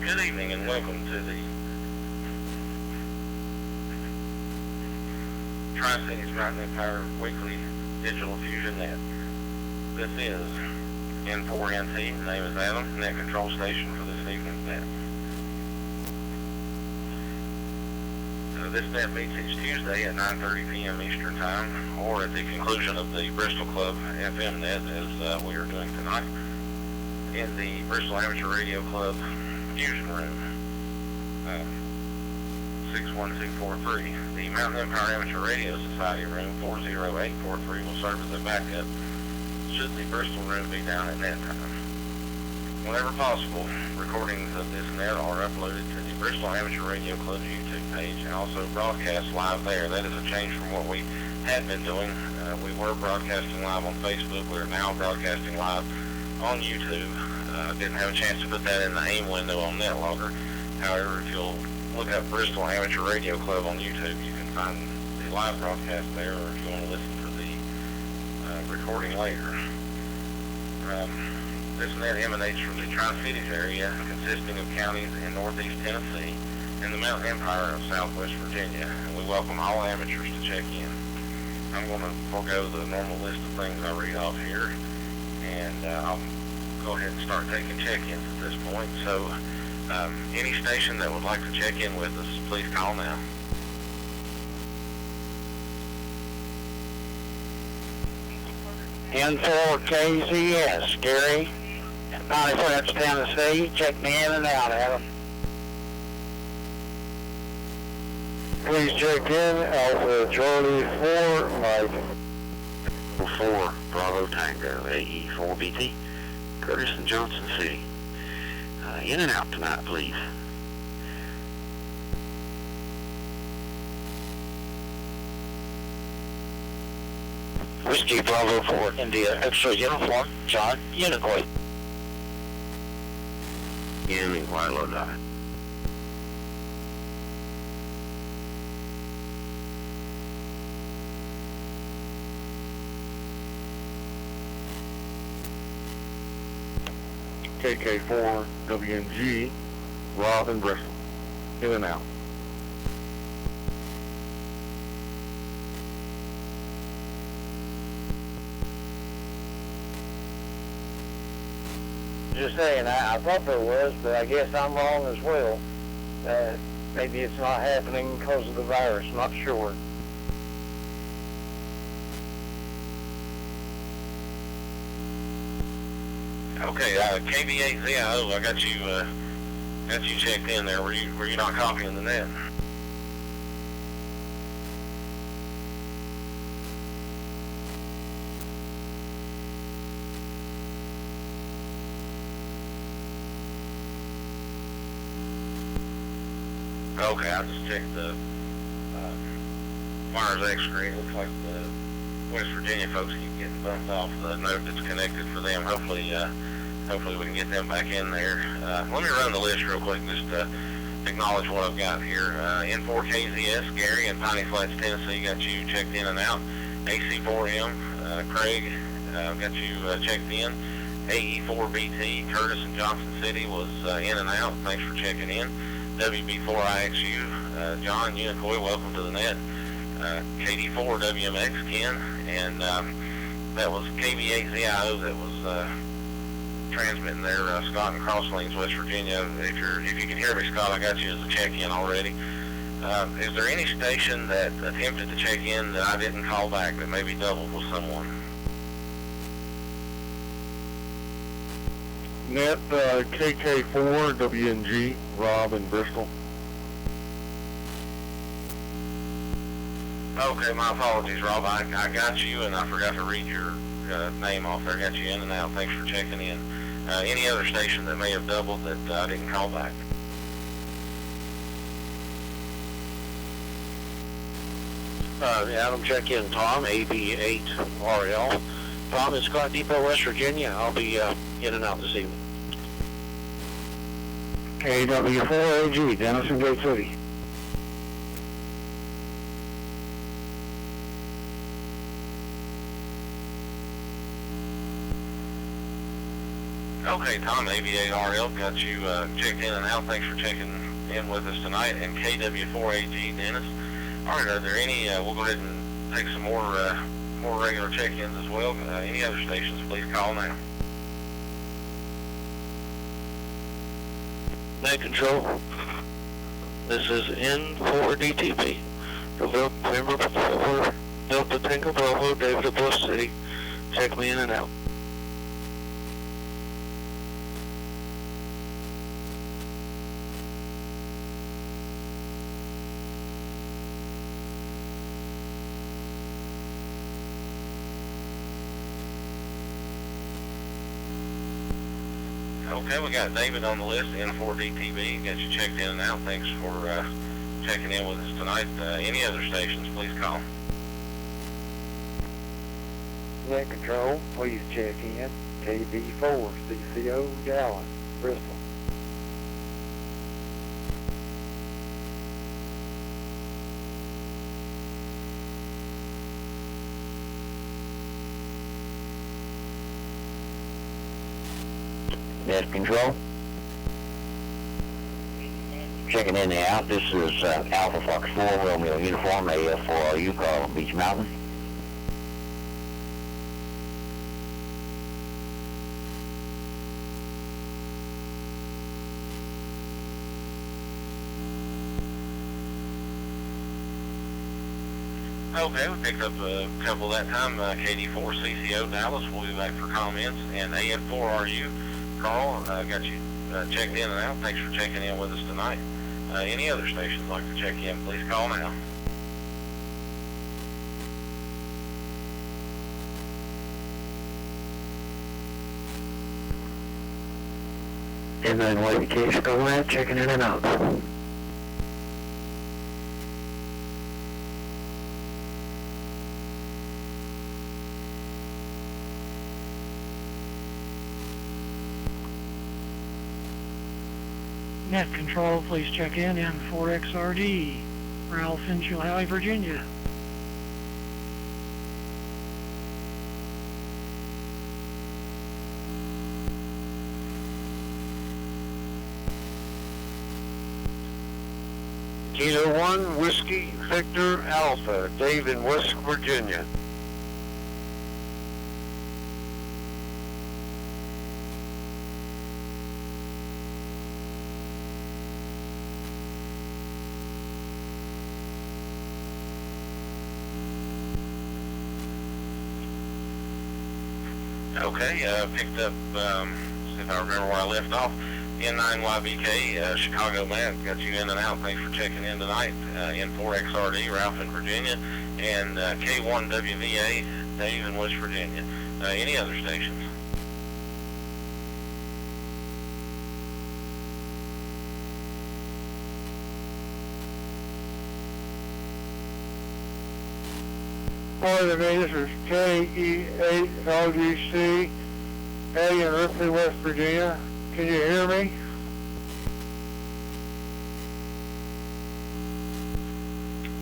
Good evening and welcome to the Tri-Cities Mountain Empire Weekly Digital Fusion Net. This is N4NT, the name is Adam, Net Control Station for this evening's net. This net meets each Tuesday at 9:30 p.m. Eastern Time, or at the conclusion of the Bristol Club FM net, as we are doing tonight, in the Bristol Amateur Radio Club Fusion Room, 61243. The Mountain Empire Amateur Radio Society Room, 40843, will serve as a backup should the Bristol room be down at net time. Whenever possible, recordings of this net are uploaded to the Bristol Amateur Radio Club's YouTube page and also broadcast live there. That is a change from what we had been doing. We were broadcasting live on Facebook. We are now broadcasting live on YouTube. Didn't have a chance to put that in the AIM window on NetLogger. However, if you'll look up Bristol Amateur Radio Club on YouTube, you can find the live broadcast there, or if you want to listen to the recording later. This net emanates from the Tri-Cities area, consisting of counties in northeast Tennessee and the Mountain Empire of southwest Virginia, and we welcome all amateurs to check in. I'm going to forego the normal list of things I read off here, and I'll go ahead and start taking check-ins at this point. So any station that would like to check in with us, please call now. N4KZS, Gary, 94 Tennessee, check me in and out, Adam. Please check in, Alpha Charlie 4, Mike. 4, Bravo Tango, AE4BT, Curtis and Johnson City. In and out tonight, please. Whiskey Bravo 4, India Extra Uniform, John Unicoi. In and quite low dot. KK4, WNG, Rob and Bristol. In and out. Just saying, I thought there was, but I guess I'm wrong as well. Maybe it's not happening because of the virus, not sure. Okay, KB8ZIO, I got you checked in there. Were you not copying the net? Okay, I just checked the Myers X screen. Looks like the West Virginia folks keep getting bumped off the node that's connected for them. Hopefully we can get them back in there. Let me run the list real quick, just to acknowledge what I've got here. N4KZS, Gary in Piney Flats, Tennessee, got you checked in and out. AC4M, Craig, got you checked in. AE4BT, Curtis and Johnson City was in and out. Thanks for checking in. WB4IXU, John Unicoi, welcome to the net. KD4WMX, Ken, and that was KB8ZIO that was transmitting there, Scott and Crosslanes, West Virginia. If you can hear me, Scott, I got you as a check-in already. Is there any station that attempted to check in that I didn't call back that maybe doubled with someone? Net KK4, WNG, Rob and Bristol. Okay, my apologies, Rob. I got you, and I forgot to read your name off there. Got you in and out. Thanks for checking in. Any other station that may have doubled that I didn't call back? Adam, check in, Tom, AB8RL. Tom in Scott Depot, West Virginia. I'll be in and out this evening. KW4AG, Denison Gate City. Okay, Tom, AV8RL, got you checked in and out. Thanks for checking in with us tonight. And KW4AG, Dennis. All right, are there any, we'll go ahead and take some more regular check-ins as well. Any other stations, please call now. Net Control, this is N4DTP, November 4, Delta Tango Bravo, David at Bush City. Check me in and out. Okay, we got David on the list, N4DTV. Got you checked in and out. Thanks for checking in with us tonight. Any other stations, please call. Net Control, please check in. KB4, CCO, Dallas, Bristol. Net Control. Checking in and out. This is Alpha Fox 4, Romeo Uniform, AF4RU, call Beach Mountain. Okay, we picked up a couple that time. KD4 CCO Dallas, we'll be back for comments. And AF4RU, Carl, got you checked in and out. Thanks for checking in with us tonight. Any other stations like to check in, please call now. Inland Wavy Case, go ahead, checking in and out. Net Control, please check in N4XRD, Ralph in Chilhowie, Virginia. Kilo 1, Whiskey, Victor, Alpha, Dave in West Virginia. Okay, picked up, see if I remember where I left off. N9YBK, Chicago Matt, got you in and out. Thanks for checking in tonight. N4XRD, Ralph in Virginia. And K1WVA, Dave in West Virginia. Any other stations? Morning to me, this is KE8LGC, Eddie in Ripley, West Virginia. Can you hear me?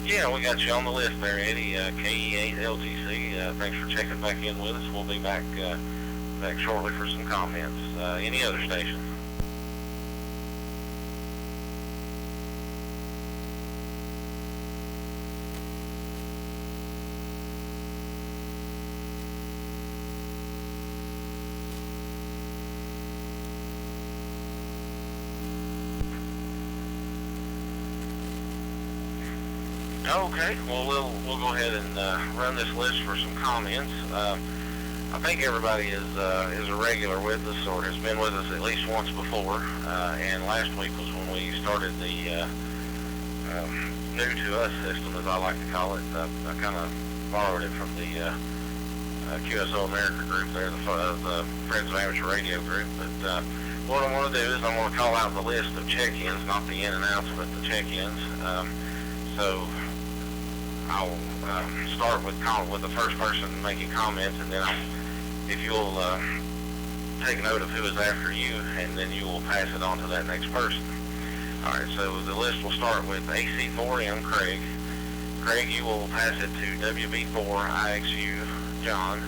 Yeah, we got you on the list there, Eddie. KE8LGC. Thanks for checking back in with us. We'll be back shortly for some comments. Any other stations? Okay, well, we'll go ahead and run this list for some comments. I think everybody is a regular with us or has been with us at least once before. And last week was when we started the new to us system, as I like to call it. I kind of borrowed it from the QSO America group there, the Friends of Amateur Radio group. But what I want to do is I want to call out the list of check-ins, not the in and outs, but the check-ins. So I'll start with the first person making comments, and then if you'll take note of who is after you, and then you will pass it on to that next person. All right, so the list will start with AC4M Craig. Craig, you will pass it to WB4 IXU John.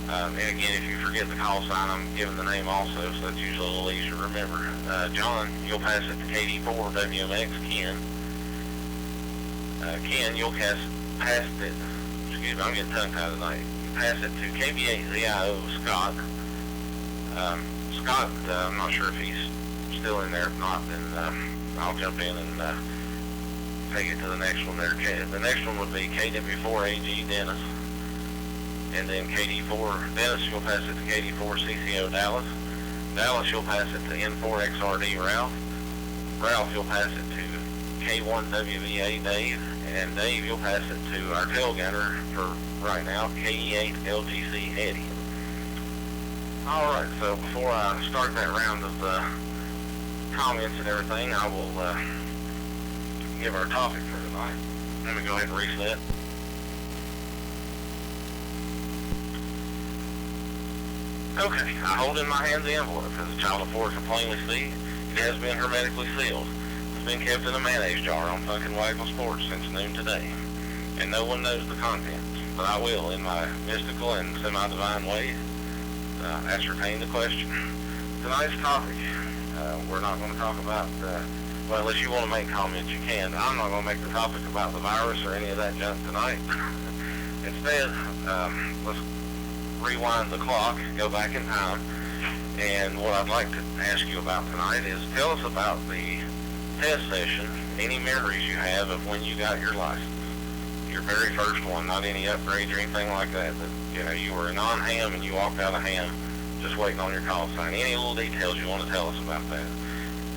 And again, if you forget the call sign, I'm giving the name also, so that's usually a little easier to remember. John, you'll pass it to KD4 WMX. Ken, you'll pass it, excuse me, I'm getting tongue-tied tonight. You pass it to KB8ZIO, Scott. Scott, I'm not sure if he's still in there. If not, then I'll jump in and take it to the next one there. The next one would be KW4AG, Dennis. And then KD4 Dennis, you'll pass it to KD4 CCO Dallas. Dallas, you'll pass it to N4XRD Ralph. Ralph, you'll pass it to K1WVA Dave. And Dave, you'll pass it to our tail gunner for right now, KE8LGC Eddie. Alright, so before I start that round of comments and everything, I will give our topic for tonight. Let me go ahead and reset. Okay, I hold in my hand the envelope. As a child of 4 can plainly see, it has been hermetically sealed. It's been kept in a mayonnaise jar on Fucking Waggle Sports since noon today. And no one knows the contents, but I will, in my mystical and semi-divine ways, ascertain the question. Tonight's topic, we're not going to talk about, well, unless you want to make comments, you can. I'm not going to make the topic about the virus or any of that junk tonight. Instead, let's rewind the clock, go back in time, and what I'd like to ask you about tonight is tell us about the test session, any memories you have of when you got your license, your very first one, not any upgrades or anything like that, you know, you were a non-ham and you walked out of ham just waiting on your call sign. Any little details you want to tell us about that?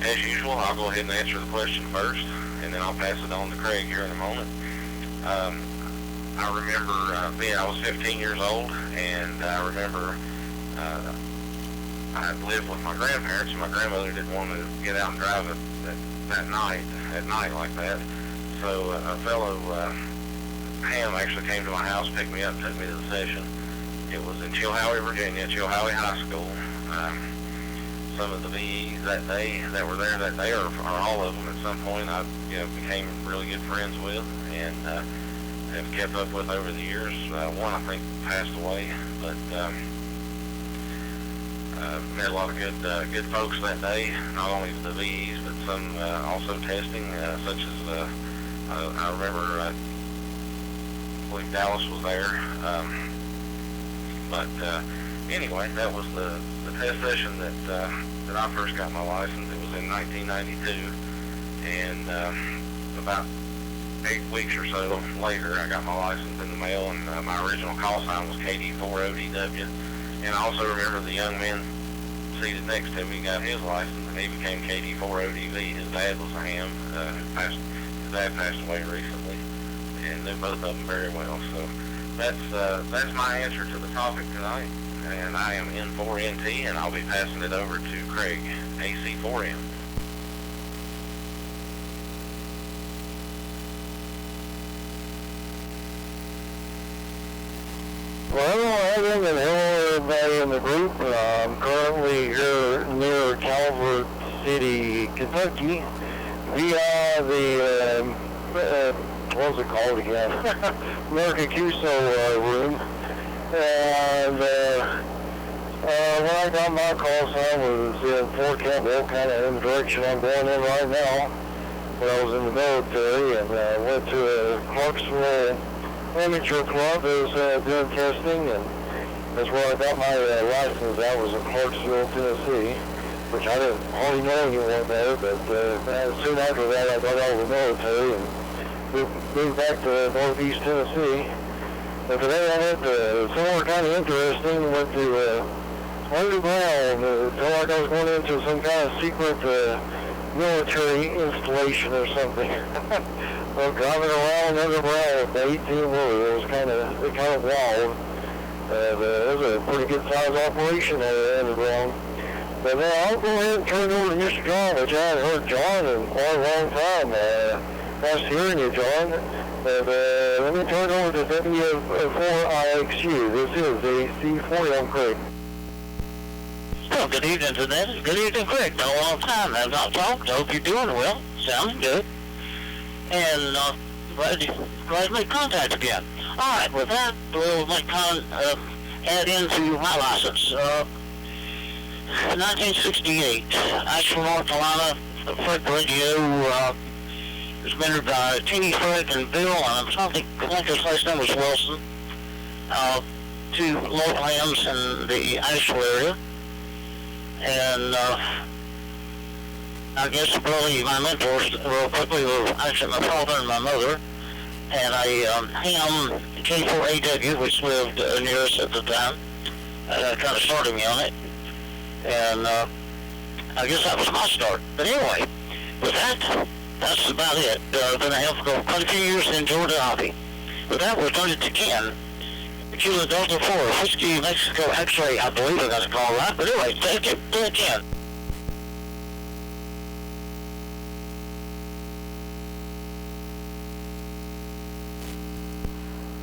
As usual, I'll go ahead and answer the question first, and then I'll pass it on to Craig here in a moment. I remember I was 15 years old, and I remember I lived with my grandparents, and my grandmother didn't want to get out and drive at night like that. So a fellow, Ham, actually came to my house, picked me up, took me to the session. It was in Chilhowie, Virginia, Chilhowie High School. Some of the VEs that day that were there that day, or all of them at some point, I became really good friends with, and have kept up with over the years. One, I think, passed away, but met a lot of good folks that day, not only the VEs, but some also testing, such as, I remember, I believe Dallas was there, but anyway, that was the test session that I first got my license. It was in 1992, and about 8 weeks or so later, I got my license in the mail, and my original call sign was KD4ODW. And I also remember the young man seated next to me got his license, and he became KD4ODV. His dad was a ham. His dad passed away recently, and knew both of them very well. So that's my answer to the topic tonight. And I am N4NT, and I'll be passing it over to Craig, AC4M. Well, hello, and hello everybody in the group. I'm currently here near Calvert City, Kentucky, via the, what was it called again? American QSO room. And when I got my call sign was in Fort Campbell, kind of in the direction I'm going in right now, when I was in the military, and went to a Clarksville amateur club that was doing testing, and that's where I got my license. That was in Clarksville, Tennessee, which I didn't hardly know anyone there, but soon after that I got out of the military and moved back to northeast Tennessee. And today I went to somewhere kind of interesting. Went to underground. It felt like I was going into some kind of secret military installation or something. So driving around underground with the 18-wheeler, it was kind of wild. And it was a pretty good size operation underground. But I'll go ahead and turn it over to Mr. John, which I hadn't heard John in quite a long time. Nice hearing you, John. And let me turn it over to W4IXU. This is AC4M Craig. Well, good evening to that. Good evening, Craig. Been a long time. I've not talked. I hope you're doing well. Sounds good. And glad to make contact again. All right, with that, we'll make add into my license. 1968, Asheville, North Carolina, the Frick radio was rendered by T. Frick and Bill, and I think his last name was Wilson, to local hams in the Asheville area. And I guess probably my mentors real quickly were actually my father and my mother, and a ham K4AW, which lived near us at the time, kind of started me on it. And I guess that was my start. But anyway, with that, that's about it. Been a ham for quite a few years and enjoyed the hobby. With that, we'll turn it to Ken. Kilo Delta 4, Whiskey, Mexico, X-ray, I believe I got a call right. But anyway, take it to Ken.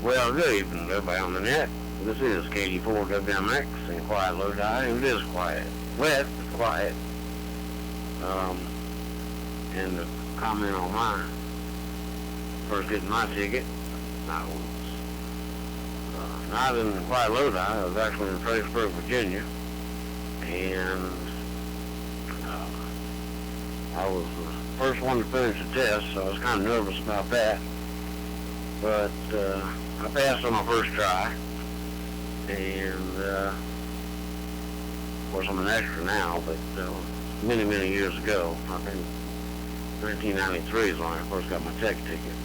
Well, good evening, everybody on the net. This is KD4WMX in quiet low die, and it is quiet. Wet, but quiet. And to comment on mine, first getting my ticket, I was not in quiet low die, I was actually in Fredericksburg, Virginia, and I was the first one to finish the test, so I was kind of nervous about that. But I passed on my first try, and of course I'm an extra now, but many, many years ago, I think 1993 is when I first got my tech ticket.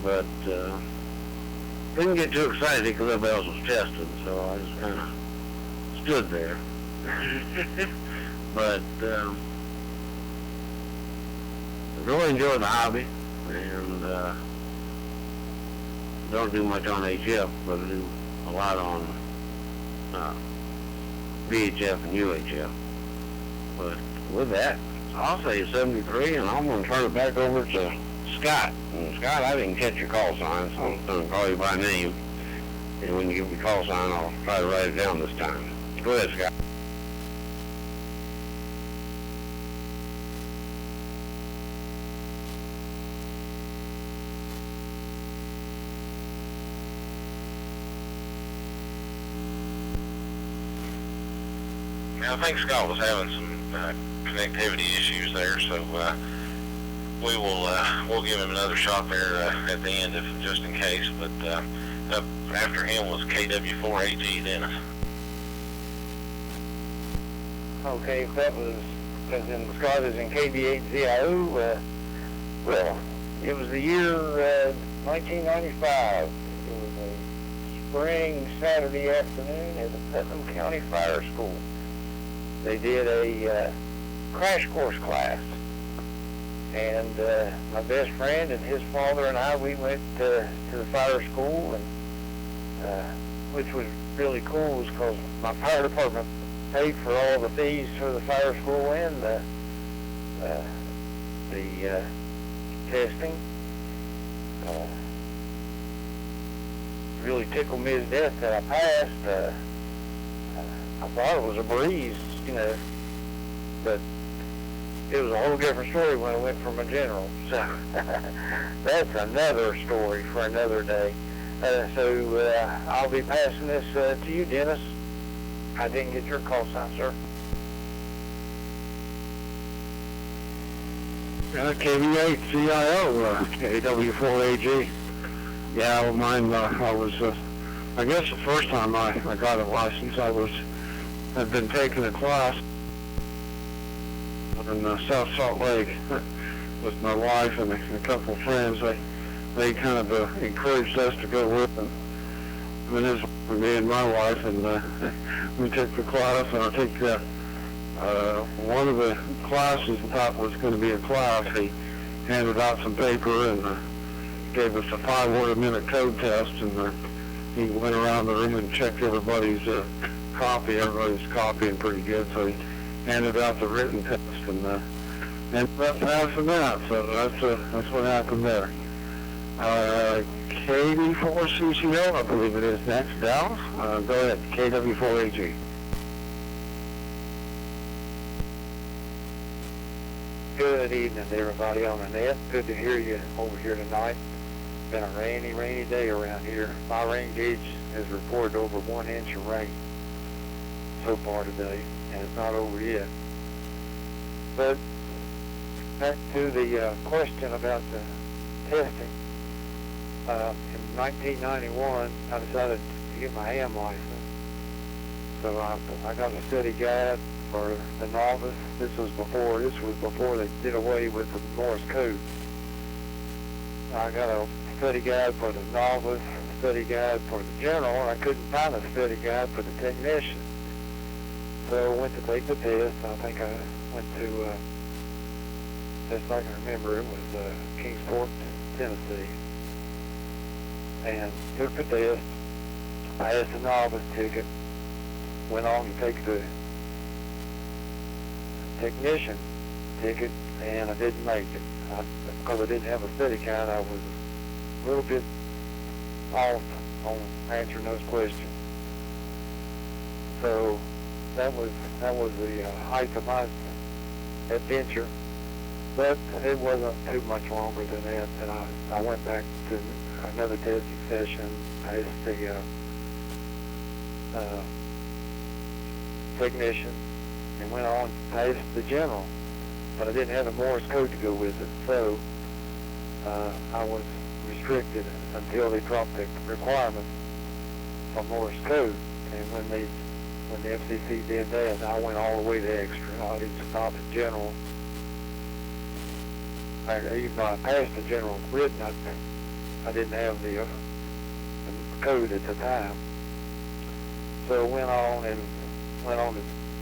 But didn't get too excited because everybody else was tested, so I just kind of stood there. But really enjoyed the hobby, and don't do much on HF, but I do a lot on VHF and UHF. But with that, I'll say 73, and I'm going to turn it back over to Scott. And Scott, I didn't catch your call sign, so I'm going to call you by name. And when you give me your call sign, I'll try to write it down this time. Go ahead, Scott. I think Scott was having some connectivity issues there, so we'll give him another shot there at the end, if just in case. But up after him was KW4AG Dennis. Okay, that was, because Scott is in KB8ZIO, well, it was the year 1995. It was a spring Saturday afternoon at the Putnam County Fire School. They did a crash course class, and my best friend and his father and I, we went to the fire school, and which was really cool, because my fire department paid for all the fees for the fire school and the testing. Really tickled me to death that I passed. I thought it was a breeze, you know, but it was a whole different story when I went from a general. So that's another story for another day. So I'll be passing this to you, Dennis. I didn't get your call sign, sir. KV8CIO, AW4AG. Yeah, well, mine, I was, I guess the first time I got a license, I'd been taking a class in South Salt Lake with my wife and a couple of friends. They kind of encouraged us to go with them. I mean, this was me and my wife, and we took the class, and I think one of the classes I thought was going to be a class. He handed out some paper and gave us a 5-word-a-minute code test, and he went around the room and checked everybody's copy. Everybody's copying pretty good, so he handed out the written test, and ended up passing that. So that's what happened there. KD4CCO, I believe it is next. Dallas, go ahead. KW4AG. Good evening, everybody on the net. Good to hear you over here tonight. been a rainy day around here. My rain gauge has reported over 1 inch of rain so far today, and it's not over yet. But back to the question about the testing. In 1991, I decided to get my ham license. So I got a study guide for the novice. This was before they did away with the Morse code. I got a study guide for the novice, a study guide for the general, and I couldn't find a study guide for the technician. So I went to take the test. I think I went to, best I can remember, it was Kingsport, Tennessee. And took the test, passed the novice ticket, went on to take the technician ticket, and I didn't make it. Because I didn't have a study guide, I was a little bit off on answering those questions. So that was the height of my adventure. But it wasn't too much longer than that, and I went back to another testing session, passed the technician, and went on to pass the general. But I didn't have the Morse code to go with it, so I was restricted until they dropped the requirement for Morse code. And when the FCC did that, I went all the way to extra. I didn't stop at general. Even though I passed the general written, I didn't have the code at the time. So went on to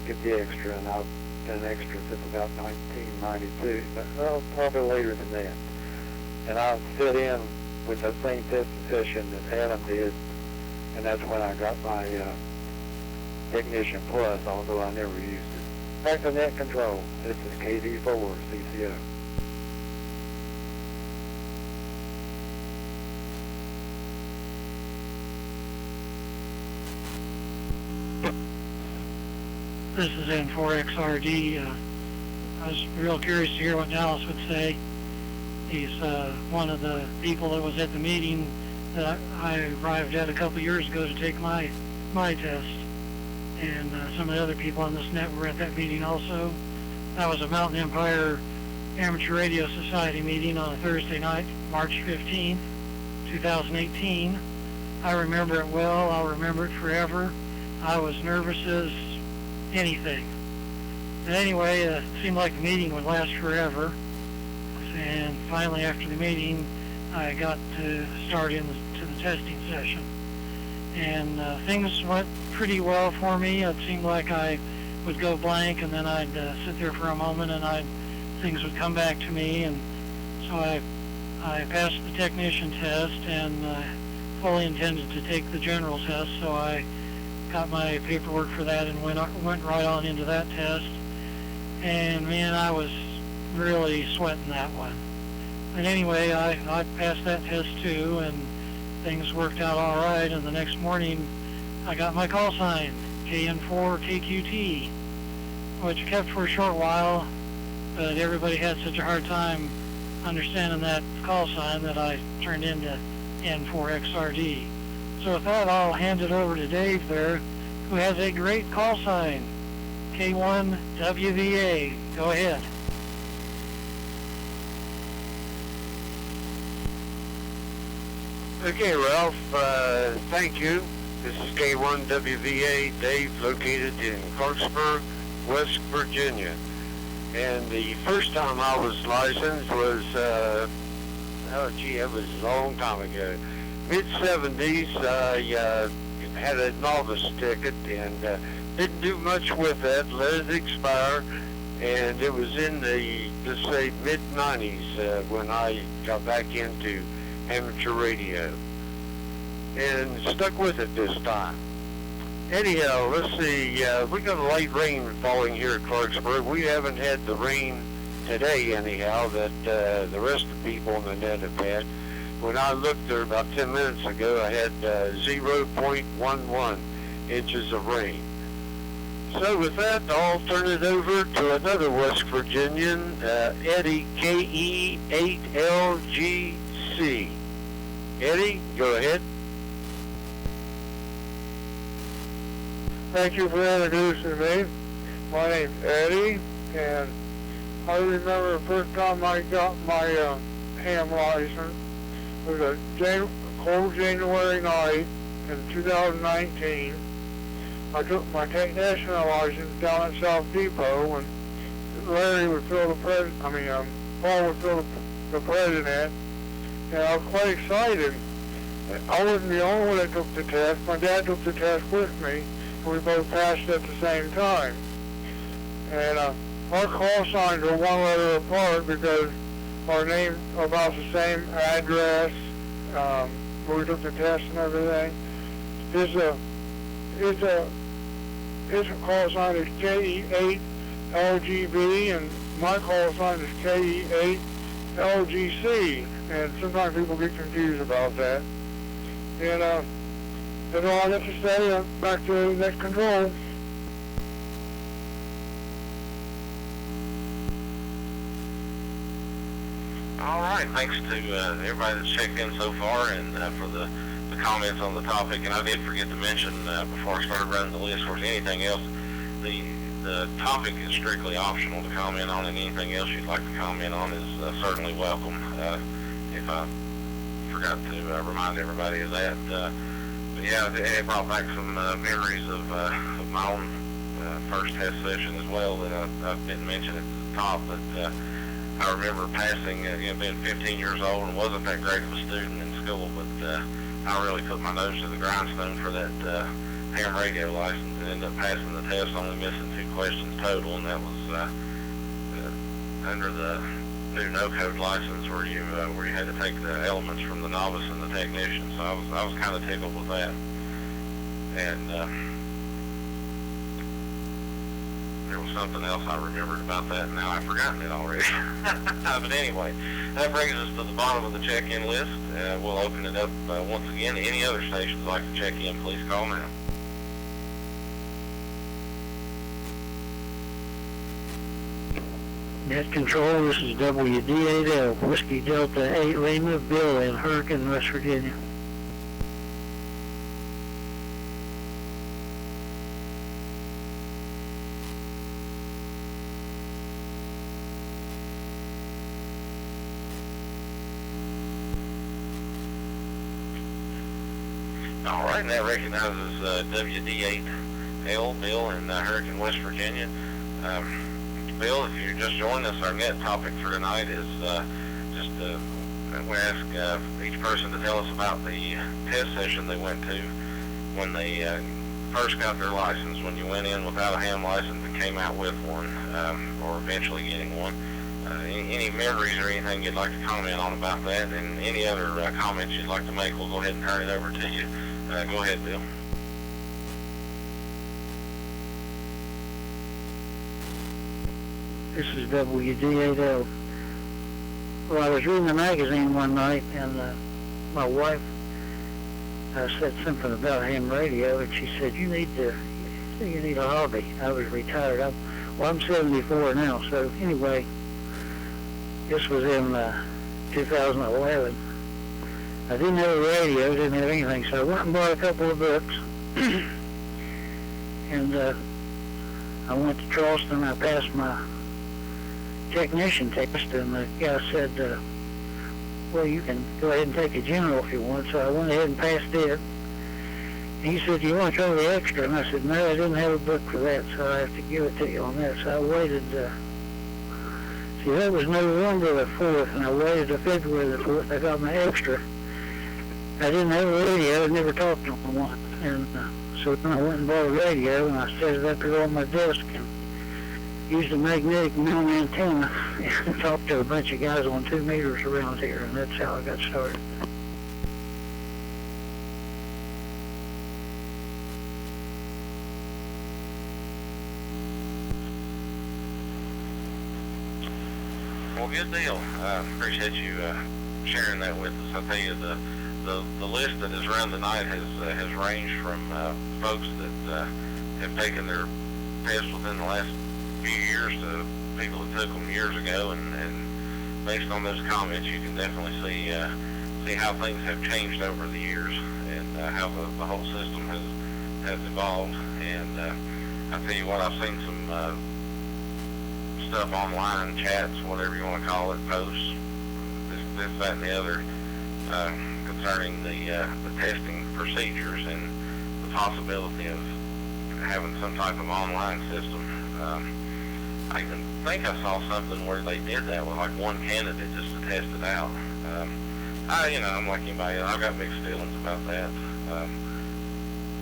get the extra, and I've been an extra since about 1992, well, probably later than that. And I fit in with the same testing session that Adam did, and that's when I got my Technician Plus, although I never used it. Back to net control. This is KD4 CCO. This is N4XRD. I was real curious to hear what Dallas would say. He's one of the people that was at the meeting that I arrived at a couple years ago to take my test. And some of the other people on this net were at that meeting also. That was a Mountain Empire Amateur Radio Society meeting on a Thursday night, March 15th, 2018. I remember it well. I'll remember it forever. I was nervous as anything. But anyway, it seemed like the meeting would last forever. And finally, after the meeting, I got to start into the testing session. And things went pretty well for me. It seemed like I would go blank, and then I'd sit there for a moment, and things would come back to me. And so I passed the technician test, and fully intended to take the general test. So I got my paperwork for that and went right on into that test. And man, I was really sweating that one. But anyway, I passed that test too, and things worked out all right. And the next morning, I got my call sign, KN4KQT, which I kept for a short while, but everybody had such a hard time understanding that call sign that I turned into N4XRD. So with that, I'll hand it over to Dave there, who has a great call sign, K1WVA. Go ahead. Okay, Ralph, thank you. This is K1WVA, Dave, located in Clarksburg, West Virginia. And the first time I was licensed was, it was a long time ago. Mid-70s, I had a novice ticket and didn't do much with that, let it expire. And it was in the, let's say, mid-90s when I got back into amateur radio, and stuck with it this time. Anyhow, let's see, we got a light rain falling here at Clarksburg. We haven't had the rain today, anyhow, that the rest of the people on the net have had. When I looked there about 10 minutes ago, I had 0.11 inches of rain. So with that, I'll turn it over to another West Virginian, Eddie, KE8LGC. Eddie, go ahead. Thank you for introducing me. My name's Eddie, and I remember the first time I got my ham license. It was a cold January night in 2019. I took my technician license down at South Depot, and Larry would fill the Paul would fill the president, and I was quite excited. I wasn't the only one that took the test. My dad took the test with me, and we both passed at the same time. And our call signs are one letter apart because our names are about the same address, where we took the test and everything. His call sign is KE8LGB, and my call sign is KE8LGC, and sometimes people get confused about that. And that's all I got to say. Back to net control. All right, thanks to everybody that's checked in so far, and for the comments on the topic. And I did forget to mention before I started running the list, for anything else, the topic is strictly optional to comment on, and anything else you'd like to comment on is certainly welcome. If I forgot to remind everybody of that. But yeah, it brought back some memories of my own first test session as well that I didn't mention at the top, but I remember passing, being 15 years old and wasn't that great of a student in school, but I really put my nose to the grindstone for that ham radio license and ended up passing the test, only missing 2 questions total, and that was under the new no-code license where you had to take the elements from the novice and the technician. So I was kind of tickled with that. And there was something else I remembered about that, and now I've forgotten it already. But anyway, that brings us to the bottom of the check-in list. We'll open it up once again. Any other stations like to check in, please call now. Net control, this is WD8L, Whiskey Delta 8 Lima, Bill in Hurricane, West Virginia. All right, and that recognizes WD8L, Bill in Hurricane, West Virginia. Bill, if you just joined us, our net topic for tonight is we ask each person to tell us about the test session they went to when they first got their license, when you went in without a ham license and came out with one, or eventually getting one. Any memories or anything you'd like to comment on about that, and any other comments you'd like to make, we'll go ahead and turn it over to you. Go ahead, Bill. This is WD8L. Well, I was reading a magazine one night, and my wife said something about ham radio, and she said, you need a hobby. I was retired. I'm 74 now, so anyway, this was in 2011. I didn't have a radio, didn't have anything, so I went and bought a couple of books, and I went to Charleston. I passed my technician test, and the guy said, well, you can go ahead and take a general if you want. So I went ahead and passed it. And he said, you want to try the extra? And I said, no, I didn't have a book for that, so I have to give it to you on that. So I waited, see, that was November the 4th, and I waited to February the 4th. I got my extra. I didn't have a radio. I never talked to one. And so then I went and bought a radio, and I set it up here on my desk and used a magnetic mill antenna and talked to a bunch of guys on 2 meters around here, and that's how I got started. Well, good deal. I appreciate you sharing that with us. I tell you, the list that is run tonight has ranged from folks that have taken their test within the last few years to people that took them years ago, and based on those comments, you can definitely see see how things have changed over the years and how the whole system has evolved. And I tell you what, I've seen some stuff online, chats, whatever you want to call it, posts, this, that, and the other, concerning the testing procedures and the possibility of having some type of online system. I even think I saw something where they did that with like one candidate just to test it out. I'm like anybody else. I've got mixed feelings about that.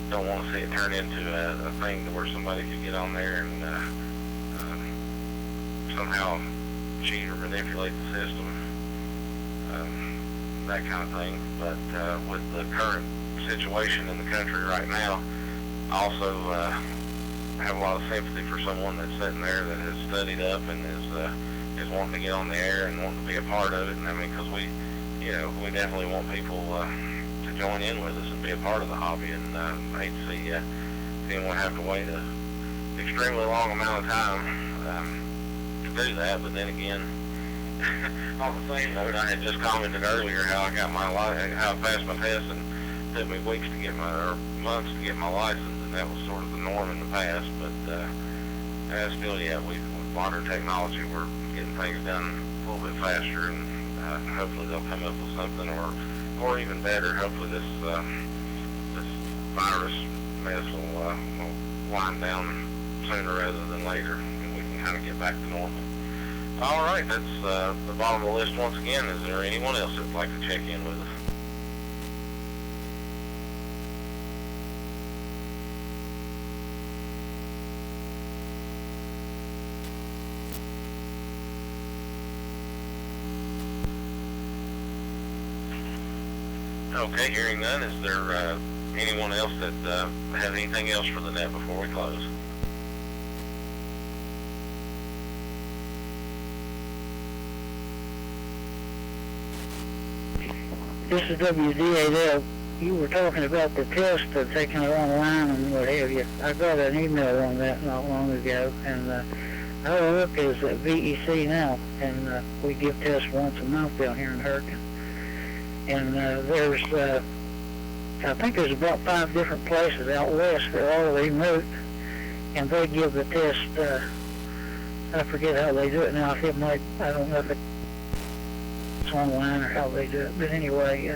Don't want to see it turn into a thing to where somebody could get on there and somehow cheat or manipulate the system, that kind of thing. But with the current situation in the country right now, I also have a lot of sympathy for someone that's sitting there that has studied up and is wanting to get on the air and wanting to be a part of it. And I mean, because we definitely want people to join in with us and be a part of the hobby. And I hate to see anyone have to wait an extremely long amount of time to do that. But then again, on the same note, I had just commented earlier how I got how I passed my test and it took me weeks to get or months to get my license. That was sort of the norm in the past, but still, with modern technology, we're getting things done a little bit faster, and hopefully they'll come up with something, or even better, hopefully this virus mess will wind down sooner rather than later, and we can kind of get back to normal. All right, that's the bottom of the list once again. Is there anyone else that'd like to check in with us? Okay, hearing none, is there anyone else that has anything else for the net before we close? This is WDAL. You were talking about the test of taking it online and what have you. I got an email on that not long ago, and I work as a VEC now, and we give tests once a month down here in Hurricane. And there's, I think there's about 5 different places out west. They're all remote, and they give the test. I forget how they do it now. I don't know if it's online or how they do it. But anyway,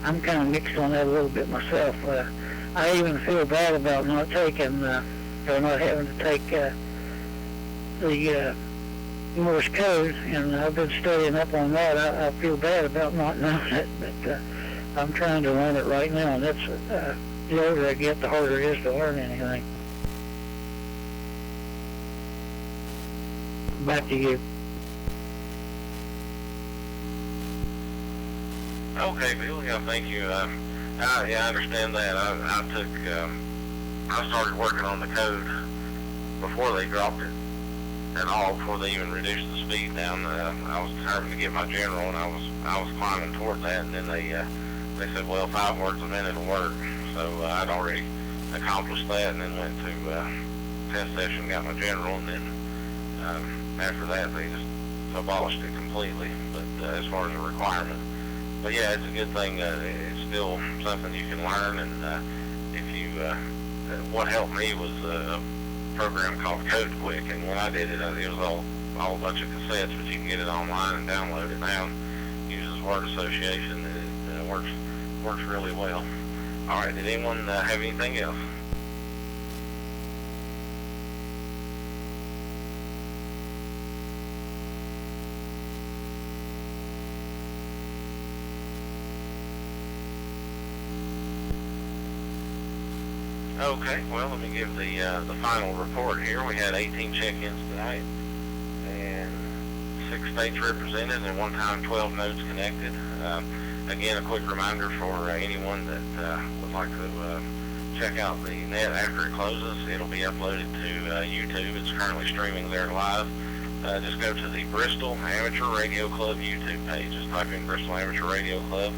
I'm kind of mixed on that a little bit myself. I even feel bad about not taking, or not having to take the Morse code, and I've been studying up on that. I feel bad about not knowing it, but I'm trying to learn it right now, and that's the older I get, the harder it is to learn anything. Back to you. Okay, Bill. Yeah, thank you. I understand that. I started working on the code before they dropped it at all, before they even reduced the speed down. I was determined to get my general, and I was climbing toward that, and then they said, well, 5 words a minute will work. So I'd already accomplished that, and then went to test session, got my general, and then after that they just abolished it completely. But as far as a requirement, but yeah, it's a good thing. It's still something you can learn, and if you, what helped me was a program called Code Quick, and when I did it, it was all a bunch of cassettes, but you can get it online and download it now. It uses word association, and it works really well. All right, did anyone have anything else? Okay, well, let me give the final report here. We had 18 check-ins tonight, and 6 states represented, and one time 12 nodes connected. Again, a quick reminder for anyone that would like to check out the net after it closes. It'll be uploaded to YouTube. It's currently streaming there live. Just go to the Bristol Amateur Radio Club YouTube page. Just type in Bristol Amateur Radio Club,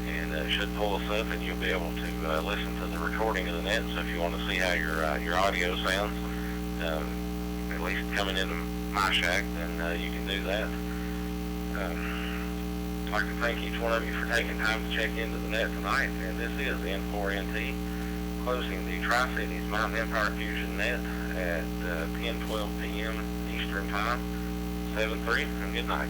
and it should pull us up, and you'll be able to listen to the recording of the net. So if you want to see how your audio sounds, at least coming into my shack, then you can do that. I'd like to thank each one of you for taking time to check into the net tonight, and this is N4NT, closing the Tri-Cities Mountain Empire Fusion net at 10:12 p.m. Eastern Time, 7/3, and good night.